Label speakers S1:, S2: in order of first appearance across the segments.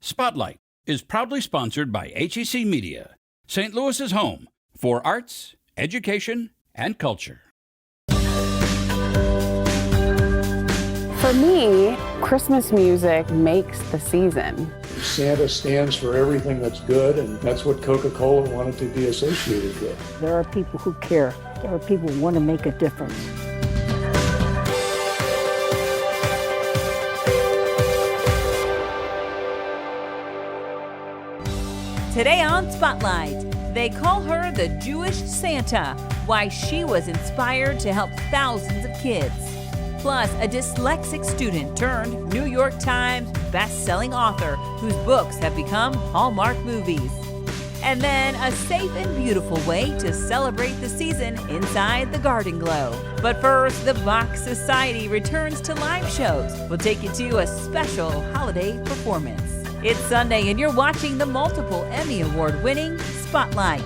S1: Spotlight is proudly sponsored by HEC Media, St. Louis's home for arts, education, and culture.
S2: For me, Christmas music makes the season.
S3: Santa stands for everything that's good, and that's what Coca-Cola wanted to be associated with.
S4: There are people who care. There are people who want to make a difference.
S5: Today on Spotlight, they call her the Jewish Santa, why she was inspired to help thousands of kids. Plus, a dyslexic student turned New York Times best-selling author whose books have become Hallmark movies. And then a safe and beautiful way to celebrate the season inside the Garden Glow. But first, the Bach Society returns to live shows. We'll take you to a special holiday performance. It's Sunday, and you're watching the multiple Emmy Award-winning Spotlight.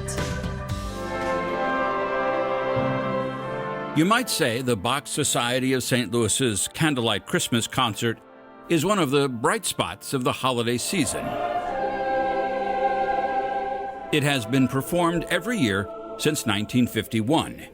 S1: You might say the Bach Society of St. Louis's Candlelight Christmas Concert is one of the bright spots of the holiday season. It has been performed every year since 1951.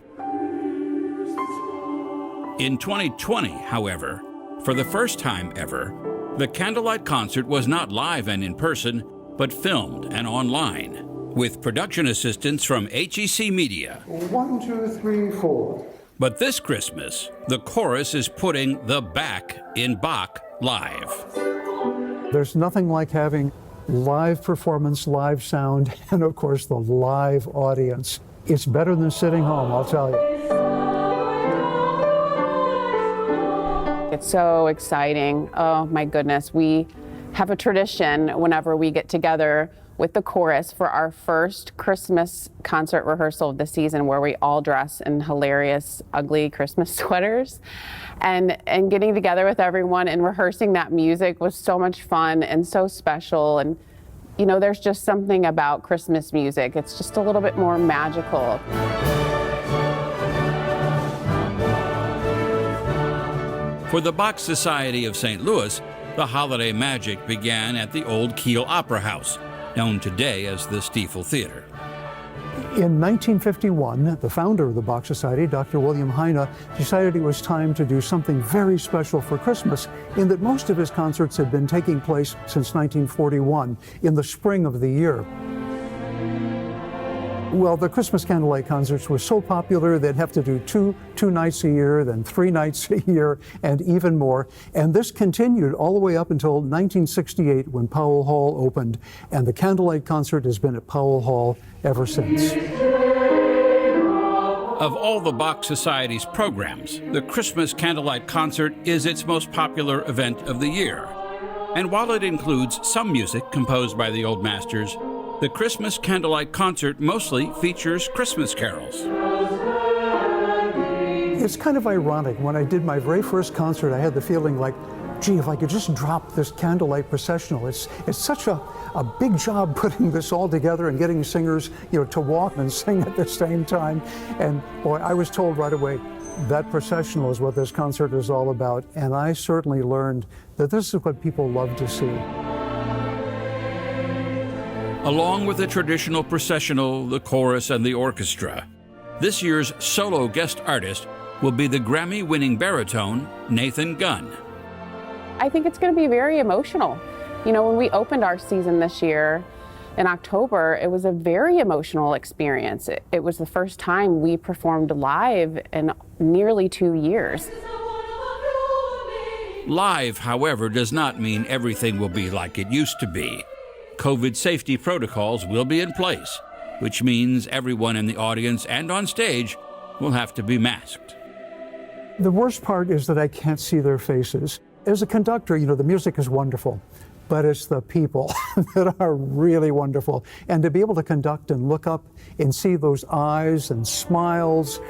S1: In 2020, however, for the first time ever, the Candlelight Concert was not live and in person, but filmed and online, with production assistance from HEC Media.
S3: 1, 2, 3, 4.
S1: But this Christmas, the chorus is putting the Bach in Bach live.
S6: There's nothing like having live performance, live sound, and of course the live audience. It's better than sitting home, I'll tell you.
S2: It's so exciting. Oh my goodness. We have a tradition whenever we get together with the chorus for our first Christmas concert rehearsal of the season, where we all dress in hilarious, ugly Christmas sweaters. And getting together with everyone and rehearsing that music was so much fun and so special. And you know, there's just something about Christmas music. It's just a little bit more magical.
S1: For the Bach Society of St. Louis, the holiday magic began at the old Kiel Opera House, known today as the Stiefel Theater.
S6: In 1951, the founder of the Bach Society, Dr. William Heine, decided it was time to do something very special for Christmas, in that most of his concerts had been taking place since 1941, in the spring of the year. Well, the Christmas Candlelight Concerts were so popular they'd have to do two nights a year, then 3 nights a year, and even more. And this continued all the way up until 1968, when Powell Hall opened, and the Candlelight Concert has been at Powell Hall ever since.
S1: Of all the Bach Society's programs, the Christmas Candlelight Concert is its most popular event of the year. And while it includes some music composed by the old masters, the Christmas Candlelight Concert mostly features Christmas carols.
S6: It's kind of ironic. When I did my very first concert, I had the feeling like, gee, if I could just drop this candlelight processional. It's such a big job putting this all together and getting singers, to walk and sing at the same time. And boy, I was told right away, that processional is what this concert is all about. And I certainly learned that this is what people love to see.
S1: Along with the traditional processional, the chorus, and the orchestra, this year's solo guest artist will be the Grammy-winning baritone, Nathan Gunn.
S2: I think it's going to be very emotional. When we opened our season this year in October, it was a very emotional experience. It was the first time we performed live in nearly 2 years.
S1: Live, however, does not mean everything will be like it used to be. COVID safety protocols will be in place, which means everyone in the audience and on stage will have to be masked.
S6: The worst part is that I can't see their faces. As a conductor, the music is wonderful, but it's the people that are really wonderful. And to be able to conduct and look up and see those eyes and smiles,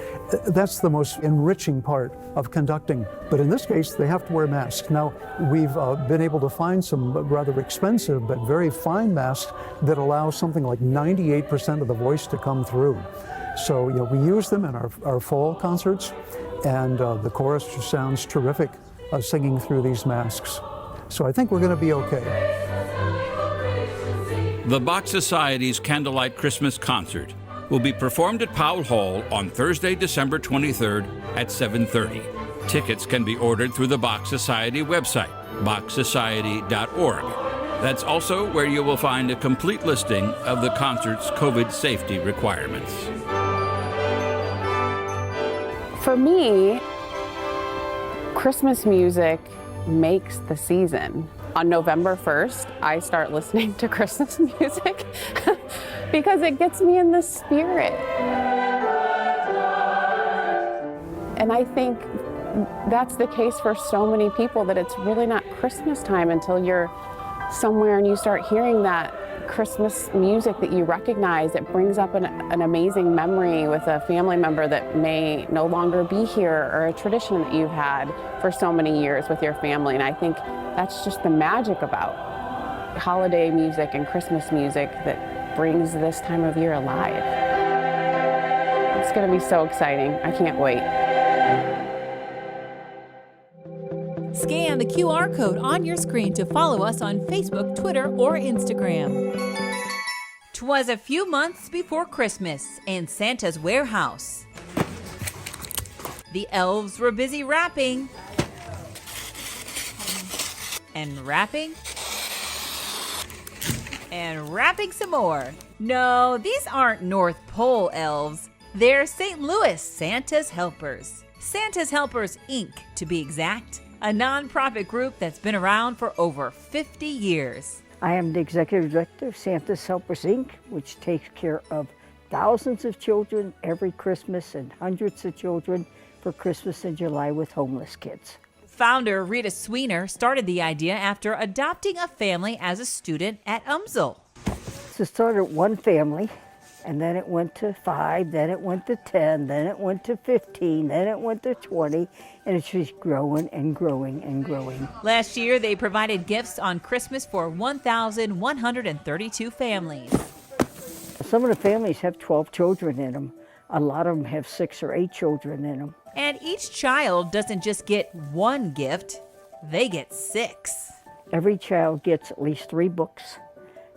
S6: that's the most enriching part of conducting. But in this case, they have to wear masks. Now, we've been able to find some rather expensive but very fine masks that allow something like 98% of the voice to come through. So, we use them in our fall concerts, and the chorus sounds terrific singing through these masks. So I think we're going to be okay.
S1: The Bach Society's Candlelight Christmas Concert will be performed at Powell Hall on Thursday, December 23rd at 7:30. Tickets can be ordered through the Bach Society website, bachsociety.org. That's also where you will find a complete listing of the concert's COVID safety requirements.
S2: For me, Christmas music makes the season. On November 1st, I start listening to Christmas music because it gets me in the spirit. And I think that's the case for so many people, that it's really not Christmas time until you're somewhere and you start hearing that Christmas music that you recognize. It brings up an amazing memory with a family member that may no longer be here, or a tradition that you've had for so many years with your family. And I think that's just the magic about holiday music and Christmas music that brings this time of year alive. It's going to be so exciting. I can't wait.
S5: Scan the QR code on your screen to follow us on Facebook, Twitter, or Instagram. 'Twas a few months before Christmas in Santa's warehouse. The elves were busy wrapping. And wrapping. And wrapping some more. No, these aren't North Pole elves. They're St. Louis Santa's Helpers. Santa's Helpers, Inc., to be exact. A nonprofit group that's been around for over 50 years.
S4: I am the executive director of Santa's Helpers, Inc., which takes care of thousands of children every Christmas and hundreds of children for Christmas in July with homeless kids.
S5: Founder Rita Sweener started the idea after adopting a family as a student at UMSL.
S4: So it started one family, and then it went to 5, then it went to 10, then it went to 15, then it went to 20, and it's just growing and growing and growing.
S5: Last year, they provided gifts on Christmas for 1,132 families.
S4: Some of the families have 12 children in them. A lot of them have 6 or 8 children in them.
S5: And each child doesn't just get one gift, they get 6.
S4: Every child gets at least 3 books.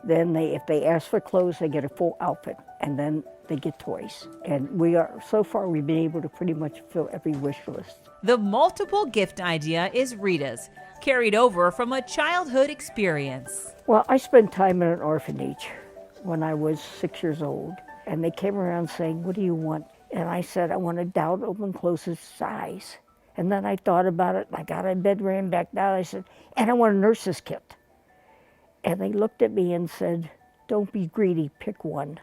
S4: Then if they ask for clothes, they get a full outfit, and then they get toys. And so far we've been able to pretty much fill every wish list.
S5: The multiple gift idea is Rita's, carried over from a childhood experience.
S4: Well, I spent time in an orphanage when I was 6 years old, and they came around saying, "What do you want?" And I said, "I want a down, open, closes size." And then I thought about it, and I got out of bed, ran back down, I said, "And I want a nurse's kit." And they looked at me and said, "Don't be greedy, pick one."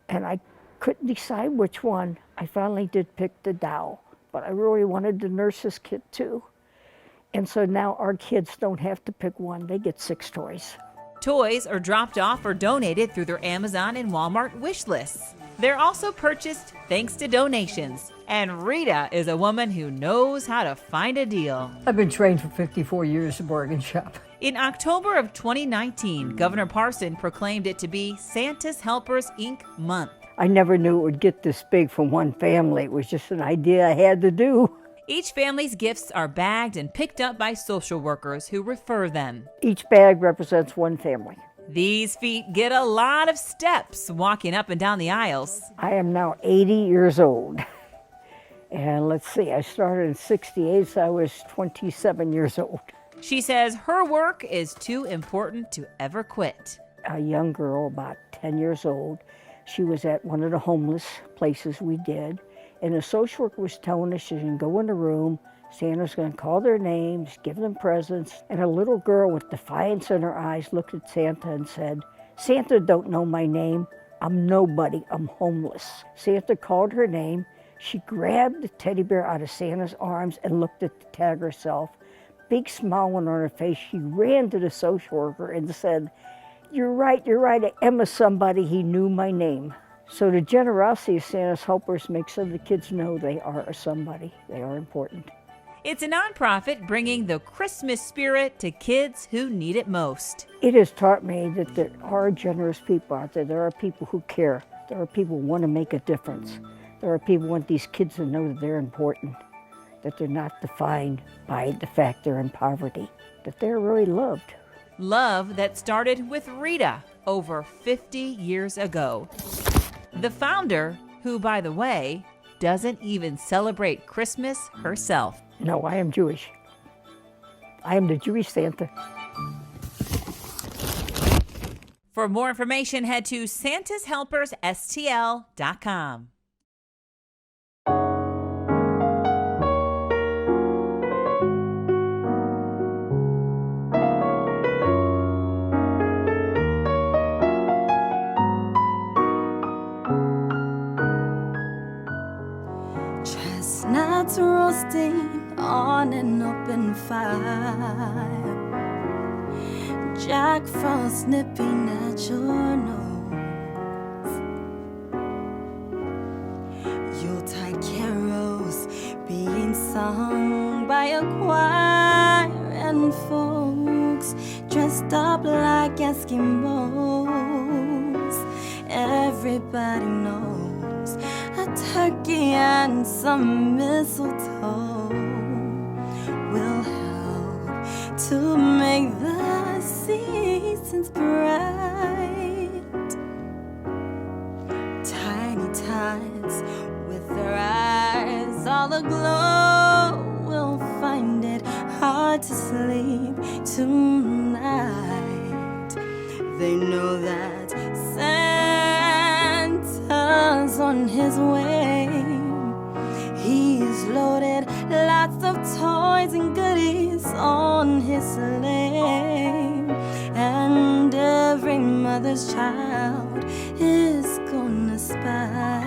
S4: And I couldn't decide which one. I finally did pick the doll, but I really wanted the nurse's kit too. And so now our kids don't have to pick one, they get 6 toys.
S5: Toys are dropped off or donated through their Amazon and Walmart wish lists. They're also purchased thanks to donations. And Rita is a woman who knows how to find a deal.
S7: I've been trained for 54 years to bargain shop.
S5: In October of 2019, Governor Parson proclaimed it to be Santa's Helpers, Inc. month.
S4: I never knew it would get this big from one family. It was just an idea I had to do.
S5: Each family's gifts are bagged and picked up by social workers who refer them.
S4: Each bag represents one family.
S5: These feet get a lot of steps walking up and down the aisles.
S4: I am now 80 years old. And let's see, I started in 68, so I was 27 years old.
S5: She says her work is too important to ever quit.
S4: A young girl, about 10 years old, she was at one of the homeless places we did, and the social worker was telling us she can go in the room, Santa's going to call their names, give them presents, and a little girl with defiance in her eyes looked at Santa and said, "Santa don't know my name. I'm nobody. I'm homeless." Santa called her name. She grabbed the teddy bear out of Santa's arms and looked at the tag herself. Big smile went on her face. She ran to the social worker and said, you're right, I am a somebody. He knew my name." So the generosity of Santa's Helpers makes some of the kids know they are a somebody. They are important.
S5: It's a nonprofit bringing the Christmas spirit to kids who need it most.
S4: It has taught me that there are generous people out there. There are people who care. There are people who want to make a difference. There are people who want these kids to know that they're important, that they're not defined by the fact they're in poverty, that they're really loved.
S5: Love that started with Rita over 50 years ago. The founder, who, by the way, doesn't even celebrate Christmas herself.
S4: No, I am Jewish. I am the Jewish Santa.
S5: For more information, head to santashelpersstl.com.
S8: Chestnuts roasting on an open fire, Jack Frost nipping at your nose, Yuletide carols being sung by a choir, and folks dressed up like Eskimos. Everybody knows a turkey and some mistletoe will help to make the seasons bright. Tiny tots with their eyes all aglow will find it hard to sleep tonight. They know that Santa's on his way. He's loaded lots of toys and goodies on his sleigh, and every mother's child is gonna spy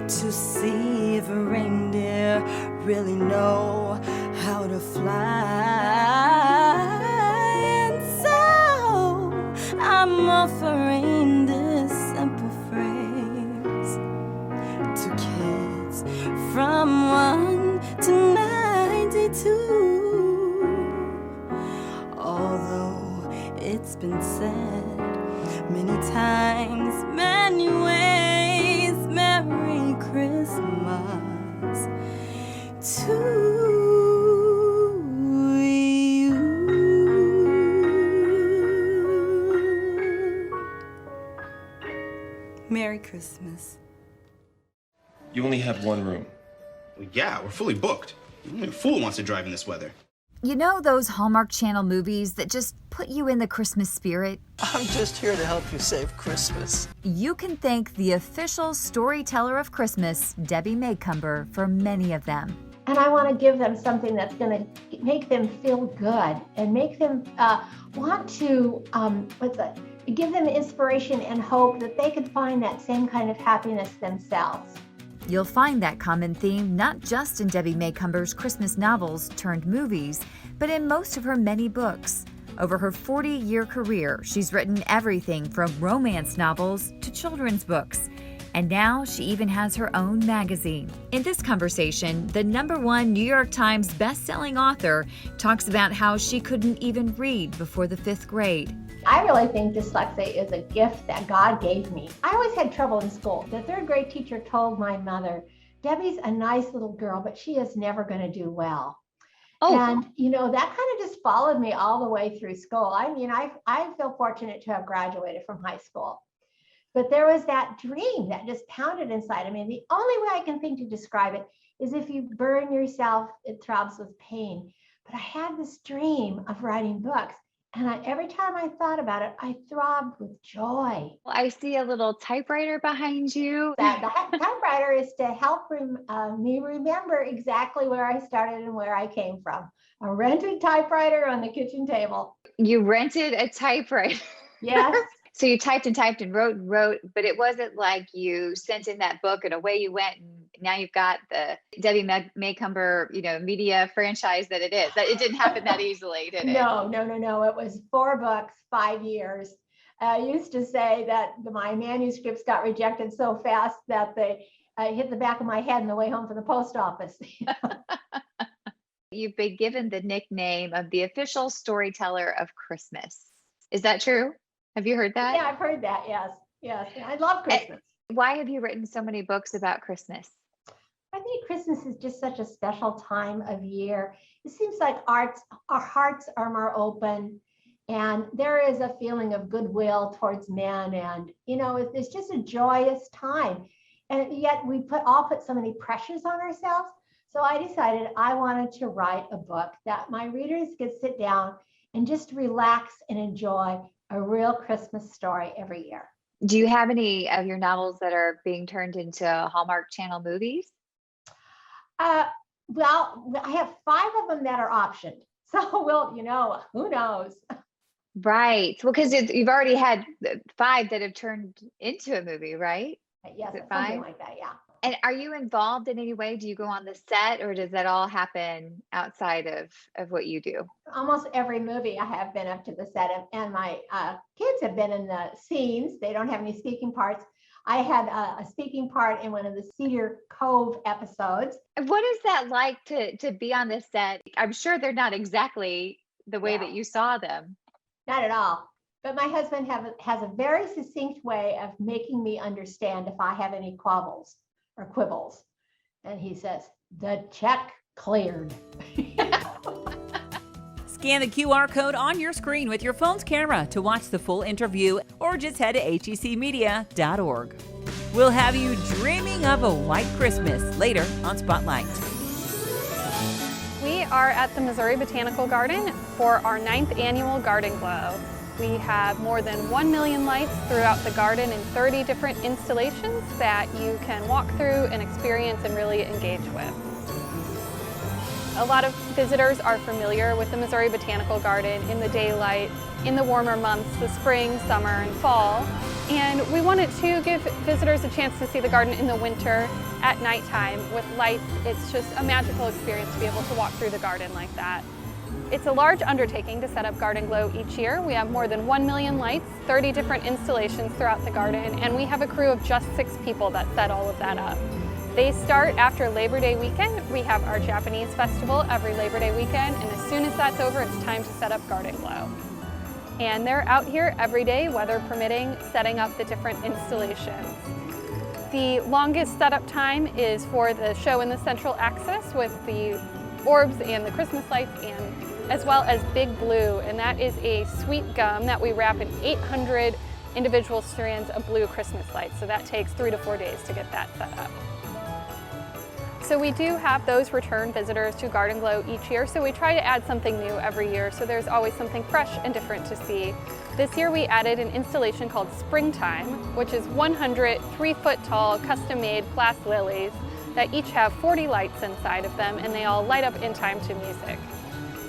S8: to see if reindeer really know how to fly. And so I'm offering this simple phrase to kids from 1 to 92. Although it's been said many times, many ways, Merry Christmas to you. Merry Christmas.
S9: You only have one room.
S10: Well, yeah, we're fully booked. Only a fool wants to drive in this weather.
S11: You know those Hallmark Channel movies that just put you in the Christmas spirit?
S12: I'm just here to help you save Christmas.
S11: You can thank the official storyteller of Christmas, Debbie Macomber, for many of them.
S13: And I want to give them something that's going to make them feel good and make them want to, give them inspiration and hope that they could find that same kind of happiness themselves.
S11: You'll find that common theme not just in Debbie Macomber's Christmas novels turned movies, but in most of her many books. Over her 40-year career, she's written everything from romance novels to children's books. And now she even has her own magazine. In this conversation, the #1 New York Times best-selling author talks about how she couldn't even read before the 5th grade.
S13: I really think dyslexia is a gift that God gave me. I always had trouble in school. The 3rd grade teacher told my mother, Debbie's a nice little girl, but she is never going to do well. Oh. And, that kind of just followed me all the way through school. I mean, I feel fortunate to have graduated from high school. But there was that dream that just pounded inside. I mean, the only way I can think to describe it is if you burn yourself, it throbs with pain. But I had this dream of writing books. And every time I thought about it, I throbbed with joy.
S14: Well, I see a little typewriter behind you.
S13: The typewriter is to help me remember exactly where I started and where I came from. A rented typewriter on the kitchen table.
S14: You rented a typewriter?
S13: Yes.
S14: So you typed and wrote, but it wasn't like you sent in that book and away you went, and now you've got the Debbie Macomber, media franchise that it is. That it didn't happen that easily, did it?
S13: No. It was 4 books, 5 years. I used to say that my manuscripts got rejected so fast that they hit the back of my head on the way home from the post office.
S14: You've been given the nickname of the official storyteller of Christmas. Is that true? Have you heard that?
S13: Yeah, I've heard that. Yes. I love Christmas.
S14: Why have you written so many books about Christmas?
S13: I think Christmas is just such a special time of year. It seems like our hearts are more open, And there is a feeling of goodwill towards men. And, it's just a joyous time. And yet we all put so many pressures on ourselves. So I decided I wanted to write a book that my readers could sit down and just relax and enjoy a real Christmas story every year.
S14: Do you have any of your novels that are being turned into Hallmark Channel movies?
S13: Well, I have 5 of them that are optioned. So who knows?
S14: Right. Well, because you've already had 5 that have turned into a movie, right?
S13: Yes,
S14: Is it
S13: something
S14: 5?
S13: like that, yeah.
S14: And are you involved in any way? Do you go on the set, or does that all happen outside of what you do?
S13: Almost every movie I have been up to the set of, and my kids have been in the scenes. They don't have any speaking parts. I had a speaking part in one of the Cedar Cove episodes.
S14: What is that like to be on the set? I'm sure they're not exactly the way that you saw them.
S13: Not at all. But my husband has a very succinct way of making me understand if I have any quibbles. And he says, the check cleared.
S5: Scan the QR code on your screen with your phone's camera to watch the full interview, or just head to hecmedia.org. We'll have you dreaming of a white Christmas later on Spotlight.
S15: We are at the Missouri Botanical Garden for our 9th annual Garden Glow. We have more than 1 million lights throughout the garden in 30 different installations that you can walk through and experience and really engage with. A lot of visitors are familiar with the Missouri Botanical Garden in the daylight, in the warmer months, the spring, summer, and fall. And we wanted to give visitors a chance to see the garden in the winter at nighttime with lights. It's just a magical experience to be able to walk through the garden like that. It's a large undertaking to set up Garden Glow each year. We have more than 1 million lights, 30 different installations throughout the garden, and we have a crew of just 6 people that set all of that up. They start after Labor Day weekend. We have our Japanese festival every Labor Day weekend, and as soon as that's over, it's time to set up Garden Glow. And they're out here every day, weather permitting, setting up the different installations. The longest setup time is for the show in the central axis with the orbs and the Christmas lights, and as well as Big Blue, and that is a sweet gum that we wrap in 800 individual strands of blue Christmas lights. So that takes 3 to 4 days to get that set up. So we do have those return visitors to Garden Glow each year, so we try to add something new every year, so there's always something fresh and different to see. This year we added an installation called Springtime, which is 100 3-foot tall custom-made glass lilies that each have 40 lights inside of them, and they all light up in time to music.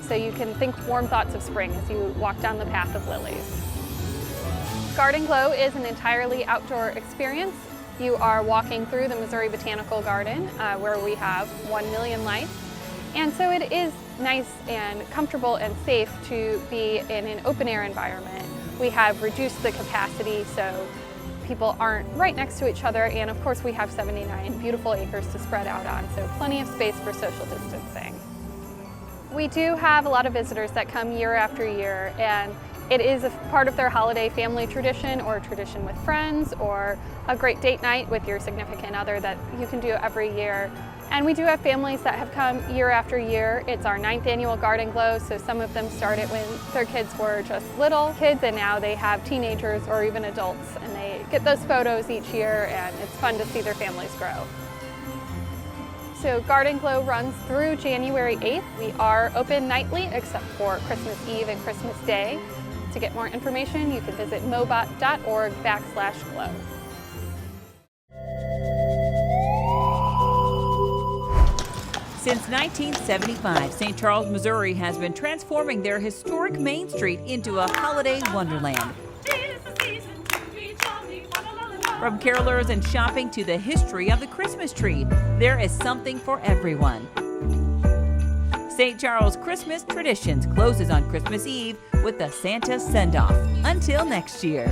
S15: So you can think warm thoughts of spring as you walk down the path of lilies. Garden Glow is an entirely outdoor experience. You are walking through the Missouri Botanical Garden where we have 1 million lights. And so it is nice and comfortable and safe to be in an open air environment. We have reduced the capacity so people aren't right next to each other, and of course we have 79 beautiful acres to spread out on, so plenty of space for social distancing. We do have a lot of visitors that come year after year, and it is a part of their holiday family tradition or a tradition with friends or a great date night with your significant other that you can do every year. And we do have families that have come year after year. It's our 9th annual Garden Glow, so some of them started when their kids were just little kids, and now they have teenagers or even adults, and they get those photos each year, and it's fun to see their families grow. So Garden Glow runs through January 8th. We are open nightly except for Christmas Eve and Christmas Day. To get more information, you can visit mobot.org/glow.
S5: Since 1975, St. Charles, Missouri has been transforming their historic Main Street into a holiday wonderland. From carolers and shopping to the history of the Christmas tree, there is something for everyone. St. Charles Christmas Traditions closes on Christmas Eve with the Santa Send-Off. Until next year.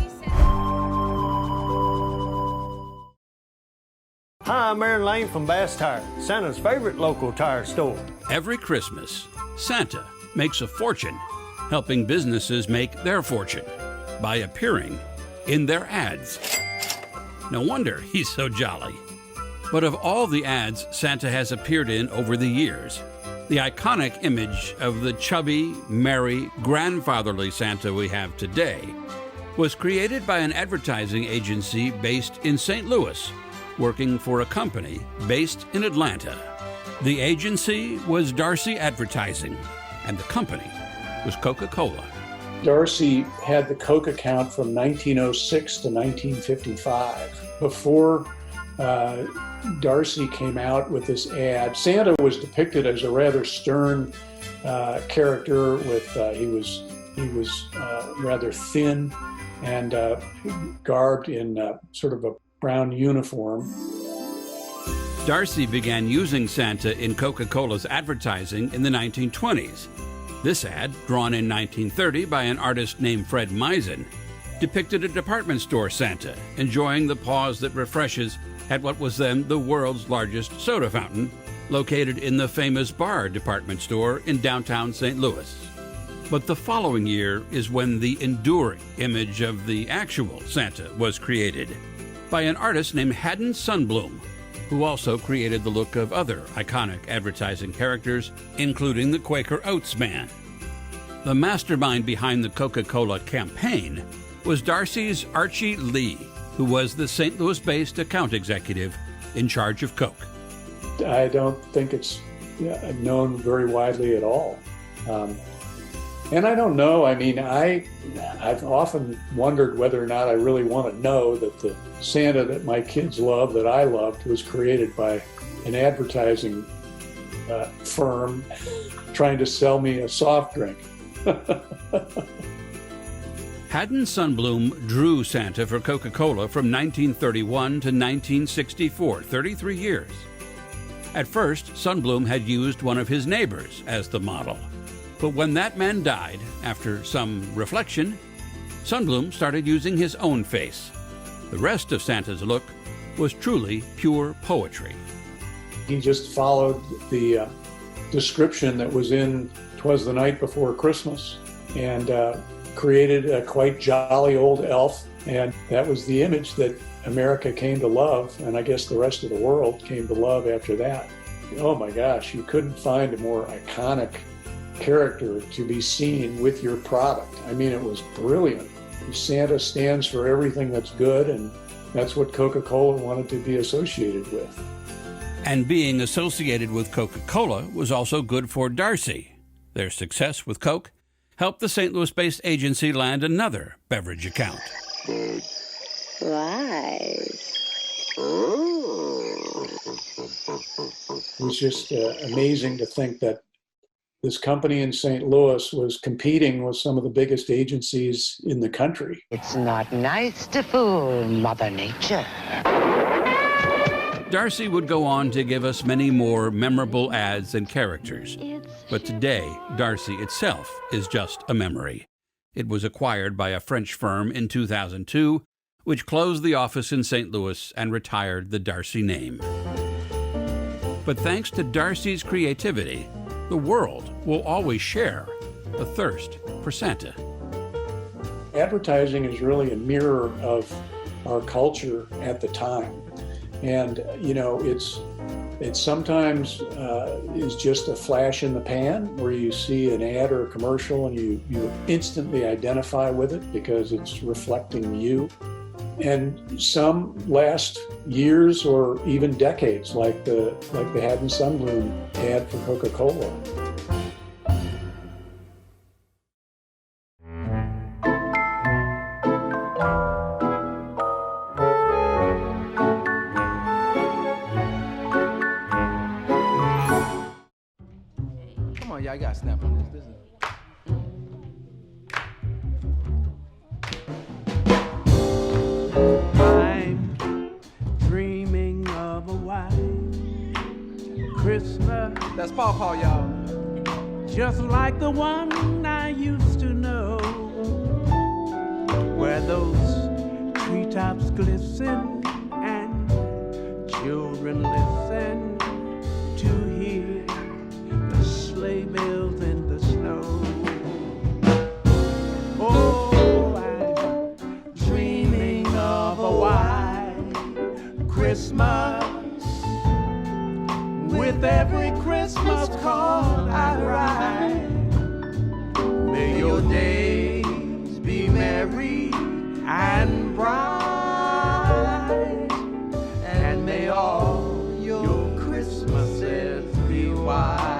S16: Hi, I'm Aaron Lane from Bass Tire, Santa's favorite local tire store.
S1: Every Christmas, Santa makes a fortune helping businesses make their fortune by appearing in their ads. No wonder he's so jolly. But of all the ads Santa has appeared in over the years, The iconic image of the chubby, merry, grandfatherly Santa we have today was created by an advertising agency based in St. Louis, working for a company based in Atlanta. The agency was Darcy Advertising, and the company was Coca-Cola.
S3: Darcy had the Coke account from 1906 to 1955. Before Darcy came out with this ad, Santa was depicted as a rather stern character. He was rather thin and garbed in sort of a brown uniform.
S1: Darcy began using Santa in Coca-Cola's advertising in the 1920s. This ad, drawn in 1930 by an artist named Fred Misen, depicted a department store Santa enjoying the pause that refreshes at what was then the world's largest soda fountain, located in the famous Bar department store in downtown St. Louis. But the following year is when the enduring image of the actual Santa was created by an artist named Haddon Sundblom, who also created the look of other iconic advertising characters, including the Quaker Oats Man. The mastermind behind the Coca-Cola campaign was Darcy's Archie Lee, who was the St. Louis-based account executive in charge of Coke.
S3: I don't think it's known very widely at all. And I don't know. I mean, I've often wondered whether or not I really want to know that the Santa that my kids love, that I loved, was created by an advertising firm trying to sell me a soft drink.
S1: Haddon Sundblom drew Santa for Coca-Cola from 1931 to 1964, 33 years. At first, Sundblom had used one of his neighbors as the model. But when that man died, after some reflection, Sundblom started using his own face. The rest of Santa's look was truly pure poetry.
S3: He just followed the description that was in 'Twas the Night Before Christmas and created a quite jolly old elf. And that was the image that America came to love, and I guess the rest of the world came to love after that. Oh my gosh, you couldn't find a more iconic character to be seen with your product. I mean, it was brilliant. Santa stands for everything that's good, and that's what Coca-Cola wanted to be associated with.
S1: And being associated with Coca-Cola was also good for Darcy. Their success with Coke helped the St. Louis-based agency land another beverage account.
S17: Lies.
S3: It was just amazing to think that this company in St. Louis was competing with some of the biggest agencies in the country.
S17: It's not nice to fool Mother Nature.
S1: Darcy would go on to give us many more memorable ads and characters. But today, Darcy itself is just a memory. It was acquired by a French firm in 2002, which closed the office in St. Louis and retired the Darcy name. But thanks to Darcy's creativity, the world will always share a thirst for Santa.
S3: Advertising is really a mirror of our culture at the time. And, you know, it's sometimes is just a flash in the pan where you see an ad or a commercial and you instantly identify with it because it's reflecting you. And some last years or even decades, like the Haddon Sundblom ad for Coca-Cola.
S18: Come on, y'all, I gotta snap on this.
S19: Christmas.
S18: That's Paw, y'all.
S19: Just like the one I used to know, where those treetops glisten and children listen to hear the sleigh bells in the snow. Oh, I'm dreaming of a white Christmas with every Christmas card I write. May your days be merry and bright, and may all your Christmases be white.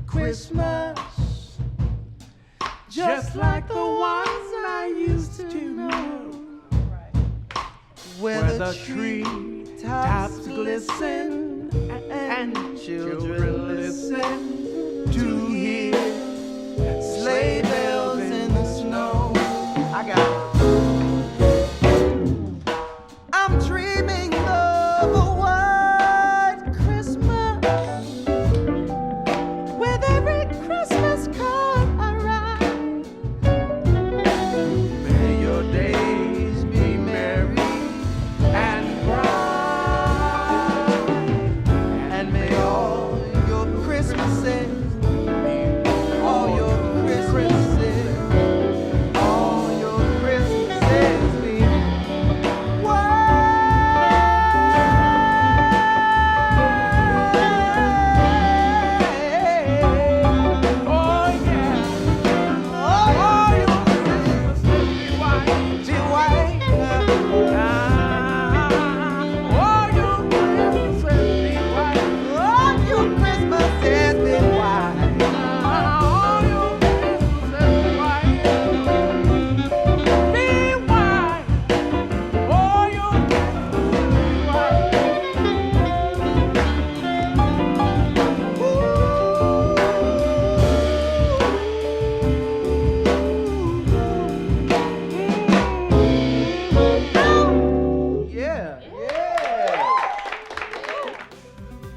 S19: Christmas, just like the ones I used to know, where the tree tops glisten and children listen to hear sleigh bells in the snow. I got it. I'm dreaming of a white Christmas with every Christmas card I write. May your days be merry and bright, and may all your Christmases be all your Christmases, all your Christmases be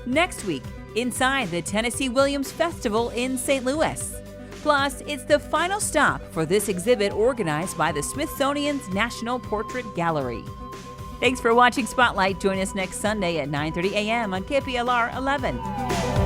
S5: Next week, inside the Tennessee Williams Festival in St. Louis. Plus, it's the final stop for this exhibit organized by the Smithsonian's National Portrait Gallery. Thanks for watching Spotlight. Join us next Sunday at 9:30 a.m. on KPLR 11.